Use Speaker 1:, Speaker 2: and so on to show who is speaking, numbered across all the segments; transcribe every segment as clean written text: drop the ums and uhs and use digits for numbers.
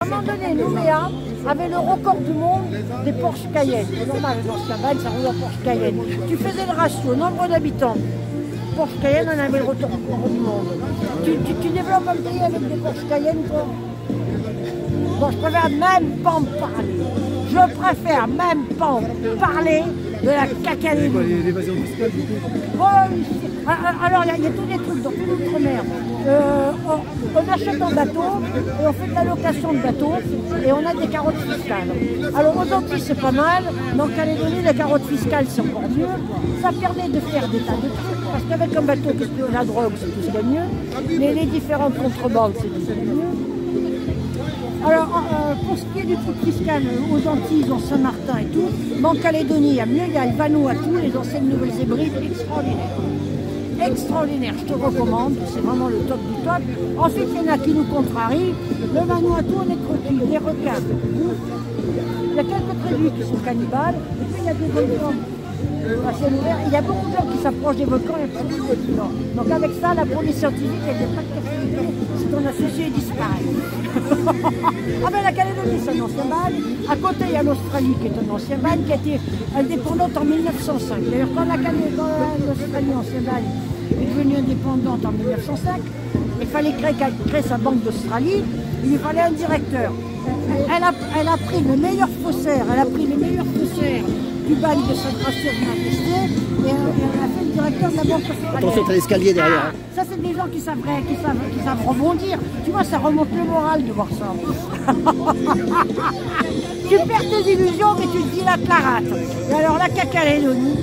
Speaker 1: À un moment donné, Nouméa avait le record du monde des Porsche Cayenne. C'est normal, dans ce cabane, ça roule en Porsche Cayenne. Tu faisais le ratio, nombre d'habitants. Porsche Cayenne, on avait le record du monde. Tu développes un pays avec des Porsche Cayenne, toi? Bon, je préfère même pas en parler. Je préfère même pas en parler de la Cacalédonie.
Speaker 2: L'évasion fiscale, du coup.
Speaker 1: Alors, il y a tous les trucs dans tout l'outre-mer. On achète un bateau et on fait de la location de bateau et on a des carottes fiscales. Alors aux Antilles c'est pas mal, mais en Calédonie les carottes fiscales c'est encore mieux. Ça permet de faire des tas de trucs parce qu'avec un bateau qui est la drogue c'est tout ce qu'il y a de mieux, mais les différentes contrebandes c'est tout ce qu'il y a de mieux. Alors pour ce qui est du truc fiscal aux Antilles, ils ont Saint-Martin et tout, mais en Calédonie il y a mieux, il y a le Vanuatu, les anciennes Nouvelles-Hébrides, extraordinaires. Extraordinaire, je te recommande, c'est vraiment le top du top. Ensuite, il y en a qui nous contrarient. Le Vanuatu, on est croquis, les requins. Il y a quelques tribus qui sont cannibales, et puis il y a des volcans à ciel ouvert. Il y a beaucoup de gens qui s'approchent des volcans et pas des volcans. Donc avec ça, la police scientifique, elle n'est pas de captivité, c'est ton associé disparaît. Ah ben la Calédonie, c'est un ancien bagne. À côté, il y a l'Australie qui est un ancien bagne qui a été indépendante en 1905. D'ailleurs, quand l'Australie, ancien bagne, est devenue indépendante en 1905, il fallait créer sa banque d'Australie, il lui fallait un directeur. Elle a pris le meilleur faussaire, du bagne de Sainte-Rassure-Majesté et elle a fait le directeur de la banque australienne.
Speaker 2: Attention, t'as l'escalier derrière. Hein.
Speaker 1: Ça, c'est des gens qui savent rebondir. Tu vois, ça remonte le moral de voir ça. Tu perds tes illusions, mais tu te dis la clarate. Et alors, la Cacalédonie.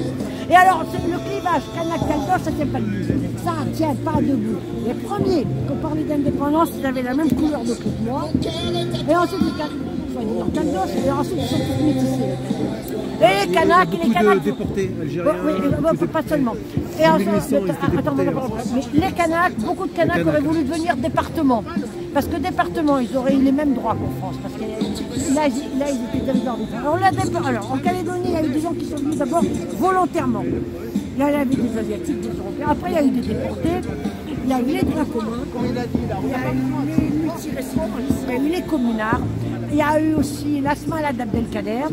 Speaker 1: Et alors, le clivage Kanak-Caldos, ça tient pas debout. Ça tient pas debout. Les premiers qui ont parlé d'indépendance, ils avaient la même couleur de peau que moi. Et ensuite, les Caldos, et ensuite, ils sont tous métissés. Et les Kanaks,
Speaker 2: déportés algériens.
Speaker 1: Oui, pas seulement. Et ensuite, attends, mais les Kanaks, beaucoup de Kanaks auraient voulu devenir département. Parce que département, ils auraient eu les mêmes droits qu'en France. Parce que là, ils étaient dans alors, en Calédonie, il y a eu des gens qui sont venus d'abord volontairement. Il y a eu des Asiatiques, des Européens. Après, il y a eu des déportés. Il y a eu les droits communs. Il y a eu les multirécidentistes. Il y a eu les communards. Il y a eu aussi l'Asmala d'Abdelkader.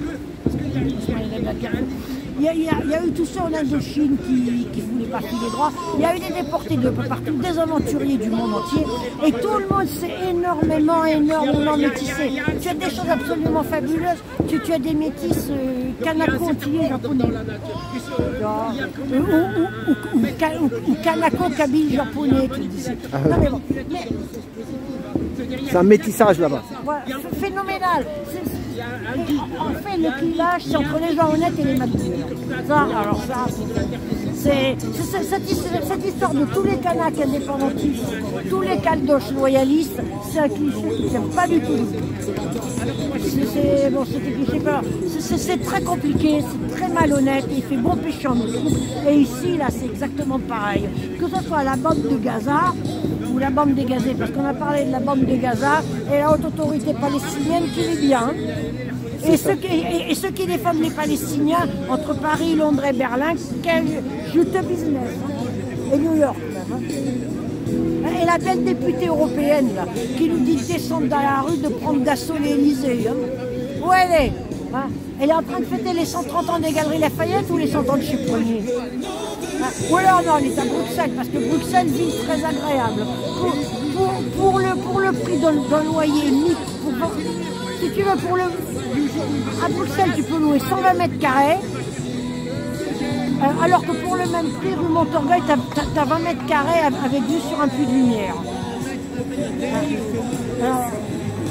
Speaker 1: Il y a eu tous ceux en Indochine qui ne voulaient pas filer droit. Il y a eu des déportés de peu partout, des aventuriers du monde entier. Et tout le monde s'est énormément métissé. Tu as des choses absolument fabuleuses. Tu as des métis kanako-antillais japonais. Ou kanako-kabyle japonais. Non mais bon.
Speaker 2: C'est un métissage là-bas.
Speaker 1: Voilà, phénoménal. En fait, le clivage, c'est entre les gens honnêtes et les malades. Ça, alors ça, c'est cette histoire de tous les Kanaks indépendantistes, tous les Caldoches loyalistes, c'est un cliché qui ne tient pas du tout. C'est très compliqué, c'est très malhonnête, il fait bon pêcher en outre. Et ici, là, c'est exactement pareil. Que ce soit la bande de Gaza ou la bande des Gazés, parce qu'on a parlé de la bande de Gaza et la haute autorité palestinienne qui vit bien. Et ceux qui défendent les Palestiniens entre Paris, Londres et Berlin, quel jute business. Et New York même. Et la belle députée européenne là, qui nous dit de descendre dans la rue, de prendre d'assaut l'Élysée. Hein. Où elle est hein? Elle est en train de fêter les 130 ans des Galeries Lafayette ou les 100 ans de chez Poignet hein? Ou alors non, elle est à Bruxelles, parce que Bruxelles, ville très agréable. Pour le prix d'un loyer mythe, si tu veux, à Bruxelles, tu peux louer 120 mètres carrés, alors que pour le même prix, rue Montorgueil, tu as 20 mètres carrés avec vue sur un puits de lumière. Alors,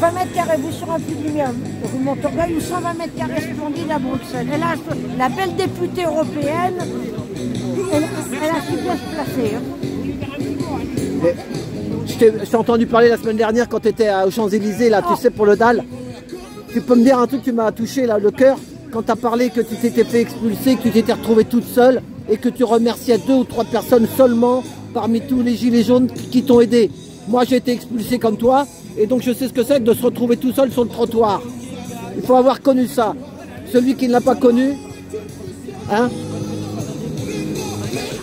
Speaker 1: 20 mètres carrés vue sur un puits de lumière, rue Montorgueil, ou 120 mètres carrés splendides à Bruxelles. Et là, la belle députée européenne, elle a su bien se placer. Hein.
Speaker 2: Je t'ai entendu parler la semaine dernière quand tu étais aux Champs-Élysées, là, tu sais, pour le DAL. Tu peux me dire un truc qui m'a touché là, le cœur, quand tu as parlé que tu t'étais fait expulser, que tu t'étais retrouvée toute seule et que tu remerciais 2 ou 3 personnes seulement parmi tous les gilets jaunes qui t'ont aidé. Moi j'ai été expulsé comme toi et donc je sais ce que c'est que de se retrouver tout seul sur le trottoir. Il faut avoir connu ça. Celui qui ne l'a pas connu, hein?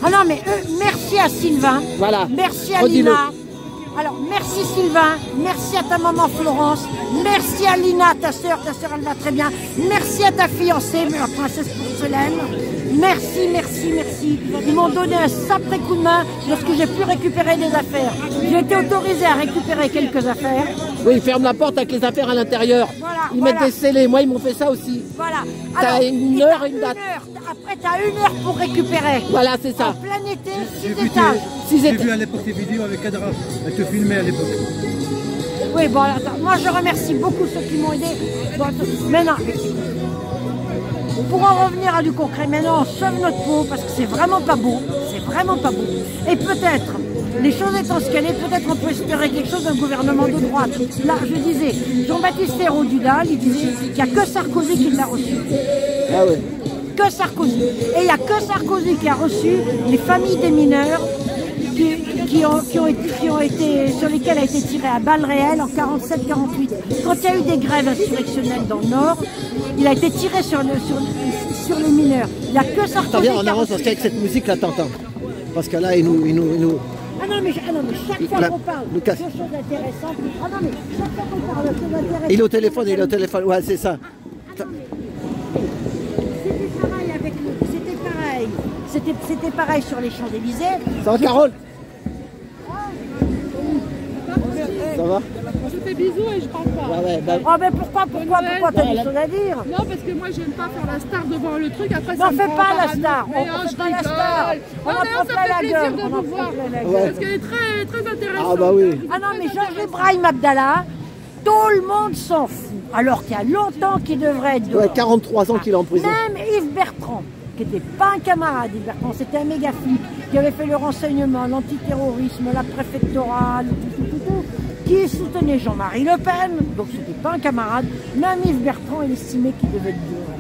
Speaker 1: Ah non mais merci à Sylvain,
Speaker 2: voilà.
Speaker 1: merci à Lina, Alors, merci Sylvain, merci à ta maman Florence, merci à Lina, ta sœur elle va très bien, merci à ta fiancée, la princesse Porcelaine, merci, merci, merci. Ils m'ont donné un sacré coup de main lorsque j'ai pu récupérer des affaires. J'ai été autorisée à récupérer quelques affaires.
Speaker 2: Oui, ils ferment la porte avec les affaires à l'intérieur.
Speaker 1: Voilà,
Speaker 2: ils mettent des scellés, moi ils m'ont fait ça aussi.
Speaker 1: Voilà.
Speaker 2: T'as une heure et une date.
Speaker 1: Après, tu as 1 heure pour récupérer.
Speaker 2: Voilà, c'est ça.
Speaker 1: En plein été, 6 étages.
Speaker 3: J'ai vu à l'époque tes vidéos avec Kadra, elle te filmait à l'époque.
Speaker 1: Oui, bon, attends, moi je remercie beaucoup ceux qui m'ont aidé. Bon, maintenant, pour en revenir à du concret, maintenant on sauve notre peau parce que c'est vraiment pas beau. C'est vraiment pas beau. Et peut-être, les choses étant ce qu'elles est, peut-être on peut espérer quelque chose d'un gouvernement de droite. Là, je disais, Jean-Baptiste Ayrault Dudal, il disait qu'il n'y a que Sarkozy qui l'a reçu.
Speaker 2: Ah oui.
Speaker 1: Que Sarkozy. Et il n'y a que Sarkozy qui a reçu les familles des mineurs qui ont été, sur lesquels a été tiré à balles réelles en 47-48. Quand il y a eu des grèves insurrectionnelles dans le Nord, il a été tiré sur les mineurs. Il n'y a que Sarkozy.
Speaker 2: T'as bien en avance parce qu'avec cette musique là t'entends. Parce que là il nous.
Speaker 1: Ah non mais chaque fois qu'on parle de choses intéressantes. Ah non mais chaque fois qu'on parle de choses intéressantes.
Speaker 2: Il est au téléphone, ouais c'est ça.
Speaker 1: C'était pareil sur les Champs-Élysées.
Speaker 2: Ça va Carole? Ça va?
Speaker 4: Je fais bisous et je parle pas.
Speaker 2: Ouais,
Speaker 1: oh mais pourquoi t'as des choses à dire?
Speaker 4: Non parce que moi j'aime pas faire la star devant le truc, après ça
Speaker 1: on fait pas la star, on fait pas la star. On a
Speaker 4: ça
Speaker 1: fait la
Speaker 4: fait plaisir
Speaker 1: gueule,
Speaker 4: de vous voir. Parce qu'elle est très, très intéressante.
Speaker 2: Ah bah oui.
Speaker 1: Ah non mais Georges Ibrahim Abdallah, tout le monde s'en fout. Alors qu'il y a longtemps qu'il devrait être dehors.
Speaker 2: Ouais, 43 ans qu'il est en prison.
Speaker 1: Même Yves Bertrand, qui n'était pas un camarade, Yves Bertrand, c'était un méga flic, qui avait fait le renseignement, l'antiterrorisme, la préfectorale, tout, qui soutenait Jean-Marie Le Pen, donc c'était pas un camarade. Même Yves Bertrand, il estimait qu'il devait être dehors.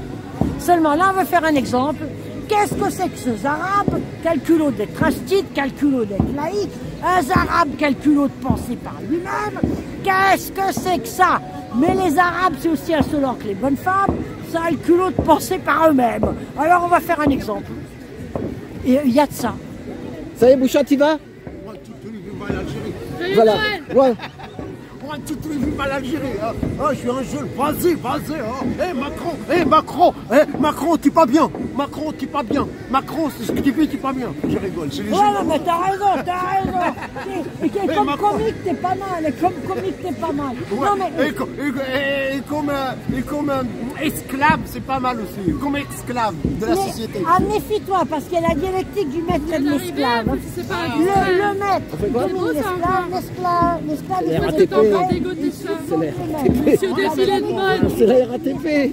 Speaker 1: Seulement là, on veut faire un exemple. Qu'est-ce que c'est que ces Arabes? Calculo d'être instite, calculo d'être laïque, un Arabe calculo de penser par lui-même. Qu'est-ce que c'est que ça? Mais les Arabes, c'est aussi insolent que les bonnes femmes, ça a le culot de penser par eux-mêmes. Alors on va faire un exemple. Et il y a de ça.
Speaker 2: Ça y est, Bouchard, t'y vas? Voilà. Ouais.
Speaker 3: Moi, tu te vis mal l'Algérie. Hein. Oh, je suis un jeune. Vas-y. Oh. Macron, t'es pas bien. Macron, c'est ce que tu fais, t'es pas bien. Je rigole. C'est les
Speaker 1: ouais, non, mais t'as raison. Et comme comique, t'es pas mal.
Speaker 3: Ouais.
Speaker 1: Non, mais...
Speaker 3: Et comme esclave, c'est pas mal aussi. Comme esclave de la société.
Speaker 1: Ah, méfie-toi, parce qu'il y a la dialectique du maître et de l'esclave. Le maître domine l'esclave
Speaker 2: C'est la RATP.
Speaker 4: Monsieur défilé de mode.
Speaker 2: C'est la RATP.
Speaker 3: Ouais.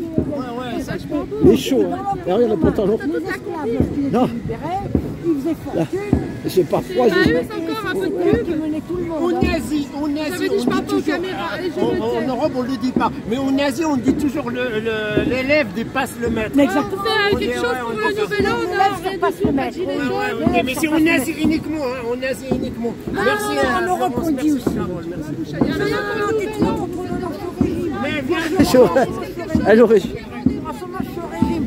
Speaker 2: Il est chaud. Hein. Regarde le pantalon.
Speaker 1: Les esclaves, lorsqu'ils étaient libérés, ils faisaient fortune.
Speaker 2: J'ai pas froid.
Speaker 4: Encore un peu de pub.
Speaker 1: Qui menaient tout le monde.
Speaker 3: En Asie,
Speaker 4: J'avais dit je parle pas aux caméras.
Speaker 3: en Europe, on le dit pas. Mais en Asie, on dit toujours l'élève dépasse le maître.
Speaker 1: Mais exactement.
Speaker 4: On fait quelque chose pour le nouvel an, on a
Speaker 1: L'élève surpasse le maître.
Speaker 3: Mais c'est en Asie uniquement. Merci à
Speaker 1: en Europe, on dit aussi.
Speaker 2: C'est chaud. Elle aurait.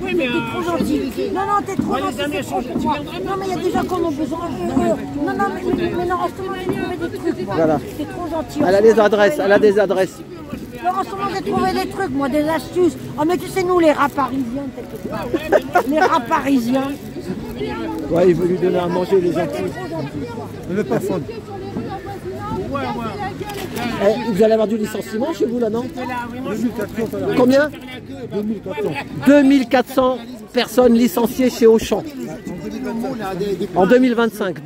Speaker 1: Oui, mais t'es trop gentil. Non, t'es trop gentil. Non, mais il y a des gens qui en ont besoin. Non, mais en ce moment, j'ai trouvé des trucs.
Speaker 2: Voilà.
Speaker 1: C'est trop gentil.
Speaker 2: Elle a des adresses.
Speaker 1: En ce moment, j'ai trouvé des trucs, moi, des astuces. Oh, mais tu sais, nous, les rats parisiens, t'inquiète pas. Les rats parisiens.
Speaker 2: Ouais, il veut lui donner à manger, les gentils.
Speaker 3: Le parfum.
Speaker 2: Vous allez avoir du licenciement chez vous là, non?
Speaker 3: 2400.
Speaker 2: Combien? 2400 personnes licenciées chez Auchan. En 2025.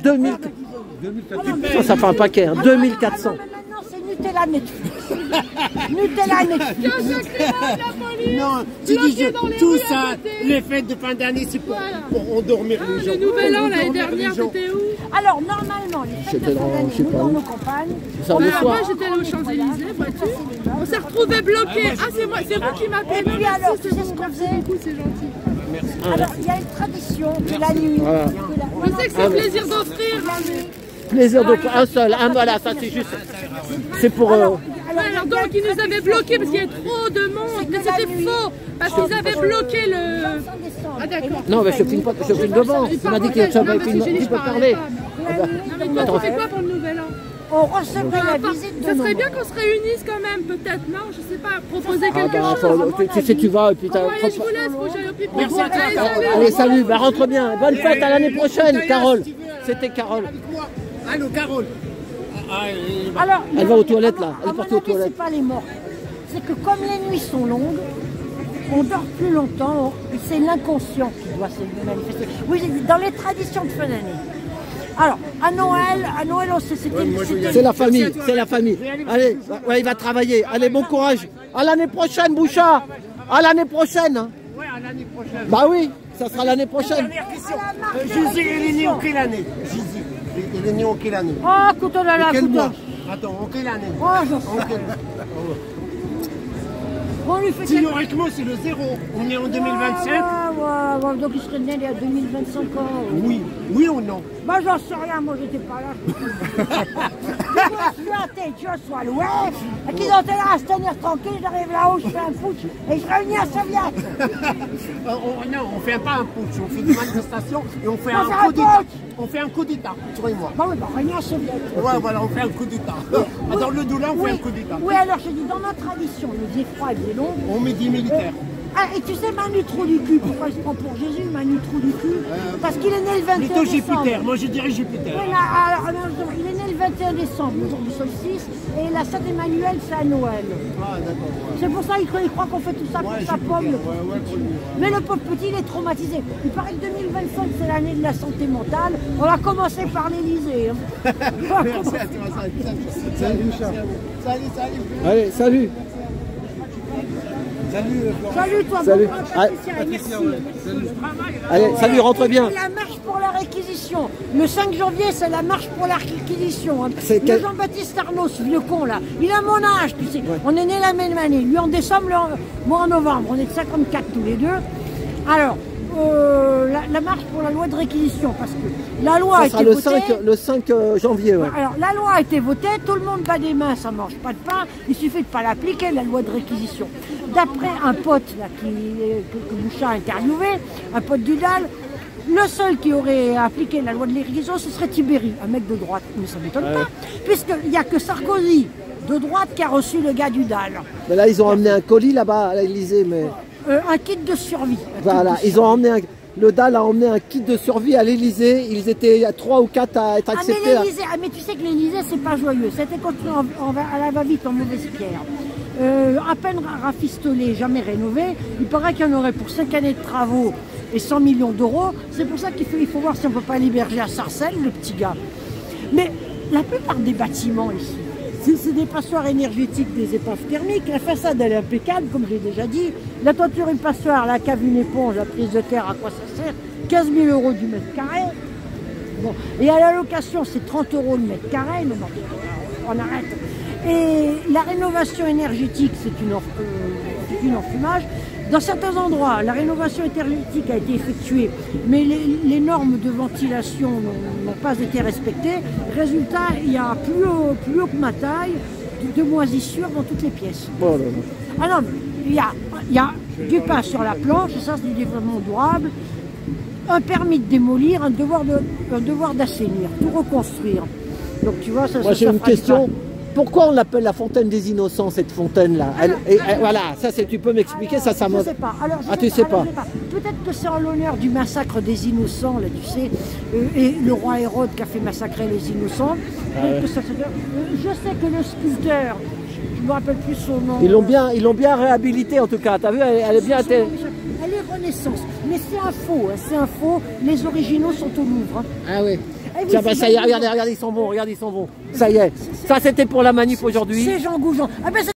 Speaker 2: Ça fait un paquet, hein. 2400.
Speaker 1: Maintenant, c'est Nutella Netflix.
Speaker 3: Non, tu dis tout ça, les fêtes de fin d'année, c'est pour endormir les gens.
Speaker 4: Le nouvel an l'année dernière, t'étais où?
Speaker 1: Alors, normalement, les fêtes de fin d'année, nous, dans nos campagnes,
Speaker 4: Moi j'étais allée aux Champs-Élysées, vois-tu? On s'est retrouvés bloqués. Ah, c'est vous qui m'appelez.
Speaker 1: Et puis alors, tu sais ce qu'on faisait?
Speaker 4: C'est gentil.
Speaker 1: Alors, il y a une tradition que la nuit.
Speaker 4: Je sais que c'est plaisir d'offrir.
Speaker 2: Plaisir de un seul, voilà, ça c'est juste. C'est pour.
Speaker 4: Alors donc ils nous avaient bloqués parce qu'il y avait trop de monde, mais c'était faux, parce qu'ils avaient bloqué le... Ah d'accord.
Speaker 2: Non mais je filme pas, je filme devant. Tu m'as dit que tu avais filmé, tu peux parler.
Speaker 4: Non mais toi tu fais quoi pour le nouvel an?
Speaker 1: on recevrait la visite de
Speaker 4: Ça
Speaker 1: nos
Speaker 4: serait bien
Speaker 1: morts.
Speaker 4: qu'on se réunisse quand même, peut-être, non? Je sais pas, proposer
Speaker 2: Ah
Speaker 4: quelque
Speaker 2: bah,
Speaker 4: chose.
Speaker 2: tu sais, tu vas et puis t'as...
Speaker 4: Bon, allez, je vous laisse, faut que j'aille au pipi.
Speaker 3: Merci à toi,
Speaker 4: Allez,
Speaker 3: Carole.
Speaker 4: salut.
Speaker 2: Allez, salut, bah rentre bien. Bonne fête, à l'année prochaine, Carole. C'était Carole.
Speaker 3: Allô, Carole.
Speaker 1: Alors,
Speaker 2: Elle va aux toilettes, là. Elle est
Speaker 1: À mon
Speaker 2: partie aux
Speaker 1: avis,
Speaker 2: toilettes.
Speaker 1: c'est pas les morts. C'est que comme les nuits sont longues, on dort plus longtemps, et c'est l'inconscient qui doit se manifester. Oui, j'ai dit, dans les traditions de fin d'année. Alors, à Noël,
Speaker 2: C'est la famille, c'est la famille. Allez, ouais, il va travailler. Allez, bon courage. À l'année prochaine, Bouchard. À l'année prochaine. Hein.
Speaker 3: Ouais, à l'année prochaine.
Speaker 2: Bah oui, ça sera l'année prochaine.
Speaker 3: Dernière question. Gizy, il est né en quelle année? Gizy, il est né en quelle année?
Speaker 1: Oh, écoute, oh là là,
Speaker 3: Quel
Speaker 1: écoute.
Speaker 3: mois? Attends, en quelle année?
Speaker 1: Oh, j'en sais
Speaker 3: En quelle...
Speaker 1: On lui fait
Speaker 3: Théoriquement, c'est le 0. On est en 2025.
Speaker 1: Ouais, donc il serait né il y a 2025 ans.
Speaker 3: Oui, oui ou non?
Speaker 1: Bah j'en sais rien, moi j'étais pas là. Je suis à tête, je sois loué. Et qu'ils ont été là à se tenir tranquille, j'arrive là-haut, je fais un putsch et je réunis un soviet.
Speaker 3: Non, on fait pas un putsch, on fait des manifestations et on fait
Speaker 1: Non,
Speaker 3: un
Speaker 1: c'est un
Speaker 3: coup d'État.
Speaker 1: putsch.
Speaker 3: On fait un coup d'État, toi et moi.
Speaker 1: Bah oui, bah réunis un soviet.
Speaker 3: Ouais, voilà, on fait un coup d'État. Dans le Doula, on fait un coup d'État.
Speaker 1: Oui, alors je dis, dans notre tradition, il faisait froid, il faisait long.
Speaker 3: On met des militaires.
Speaker 1: Ah, et tu sais Manu Trou du cul, pourquoi il se prend pour Jésus, Manu Trou du cul? Parce qu'il est né le 21
Speaker 3: Plutôt
Speaker 1: décembre.
Speaker 3: Jupiter, moi je dirais Jupiter.
Speaker 1: Oui, là, alors, non, il est né le 21 décembre, le jour du solstice, et la Saint Emmanuel, c'est à Noël.
Speaker 3: Ah, d'accord. Ouais.
Speaker 1: C'est pour ça qu'il croit qu'on fait tout ça pour
Speaker 3: Ouais,
Speaker 1: sa
Speaker 3: Jupiter,
Speaker 1: pomme. Le
Speaker 3: ouais, ouais, pour lui, ouais.
Speaker 1: Mais le pauvre petit, il est traumatisé. Il paraît que 2025, c'est l'année de la santé mentale. On va commencer par l'Élysée. Hein.
Speaker 3: Merci à toi, salut, salut. Salut.
Speaker 2: Allez, salut.
Speaker 1: Salut toi,
Speaker 2: Salut.
Speaker 1: bon,
Speaker 2: Ah,
Speaker 1: Patricia, merci.
Speaker 2: Allez, salut, rentre bien.
Speaker 1: La marche pour la réquisition. Le 5 janvier, c'est la marche pour la réquisition. Hein.
Speaker 2: C'est
Speaker 1: Le
Speaker 2: quel-
Speaker 1: Jean-Baptiste Arnaud, ce vieux con là, il a mon âge, tu sais. On est nés la même année. Lui en décembre, moi en novembre. On est de 54 tous les deux. Alors, la marche pour la loi de réquisition, parce que la loi a
Speaker 2: Ça
Speaker 1: été
Speaker 2: sera
Speaker 1: votée.
Speaker 2: le 5 janvier, ouais.
Speaker 1: Alors, la loi a été votée, tout le monde bat des mains, ça ne mange pas de pain, il suffit de ne pas l'appliquer, la loi de réquisition. D'après un pote là, que Bouchard a interviewé, un pote du DAL, le seul qui aurait appliqué la loi de réquisition, ce serait Tibéri, un mec de droite. Mais ça ne m'étonne pas, puisqu'il n'y a que Sarkozy, de droite, qui a reçu le gars du DAL.
Speaker 2: Mais là, ils ont emmené un colis là-bas à l'Élysée, mais...
Speaker 1: Un kit de survie.
Speaker 2: Voilà, ils ont emmené le DAL a emmené un kit de survie à l'Élysée. Ils étaient à 3 ou 4 à être acceptés. Là.
Speaker 1: Mais tu sais que l'Élysée, c'est pas joyeux. C'était construit à la va-vite en mauvaise pierre. À peine rafistolé, jamais rénové. Il paraît qu'il y en aurait pour 5 années de travaux et 100 millions d'euros. C'est pour ça qu'il faut voir si on ne peut pas l'héberger à Sarcelles, le petit gars. Mais la plupart des bâtiments ici, c'est des passoires énergétiques, des épaves thermiques. La façade, elle est impeccable, comme j'ai déjà dit. La toiture, une passoire, la cave, une éponge, la prise de terre, à quoi ça sert? 15 000 euros du mètre carré. Bon. Et à la location, c'est 30 euros le mètre carré. Mais bon, on arrête. Et la rénovation énergétique, c'est une enfumage. Dans certains endroits, la rénovation énergétique a été effectuée, mais les normes de ventilation n'ont pas été respectées. Résultat, il y a plus haut que ma taille, de moisissures dans toutes les pièces.
Speaker 2: Oh là là.
Speaker 1: Ah non, il y a du pain sur la planche, et ça c'est du développement durable, un permis de démolir, un devoir d'assainir, tout reconstruire. Donc tu vois, ça.
Speaker 2: Moi j'ai une question. Pourquoi on l'appelle la fontaine des innocents, cette fontaine-là? Voilà, ça tu peux m'expliquer, ça
Speaker 1: Je
Speaker 2: me...
Speaker 1: ne sais pas. Alors,
Speaker 2: tu sais pas.
Speaker 1: Peut-être que c'est en l'honneur du massacre des innocents, là, tu sais, et le roi Hérode qui a fait massacrer les innocents. Que ça, je sais que le sculpteur, je ne me rappelle plus son nom.
Speaker 2: Ils l'ont bien réhabilité en tout cas, t'as vu, elle est bien...
Speaker 1: Elle est Renaissance, mais c'est un faux, hein, c'est un faux. Les originaux sont au Louvre. Hein.
Speaker 2: Ah oui.
Speaker 1: Oui,
Speaker 2: Tiens, bah, ça y est, regarde, ils sont bons, regarde, ils sont bons. Ça y est, ça c'était pour la manif aujourd'hui.
Speaker 1: C'est Jean Goujon. Ah ben,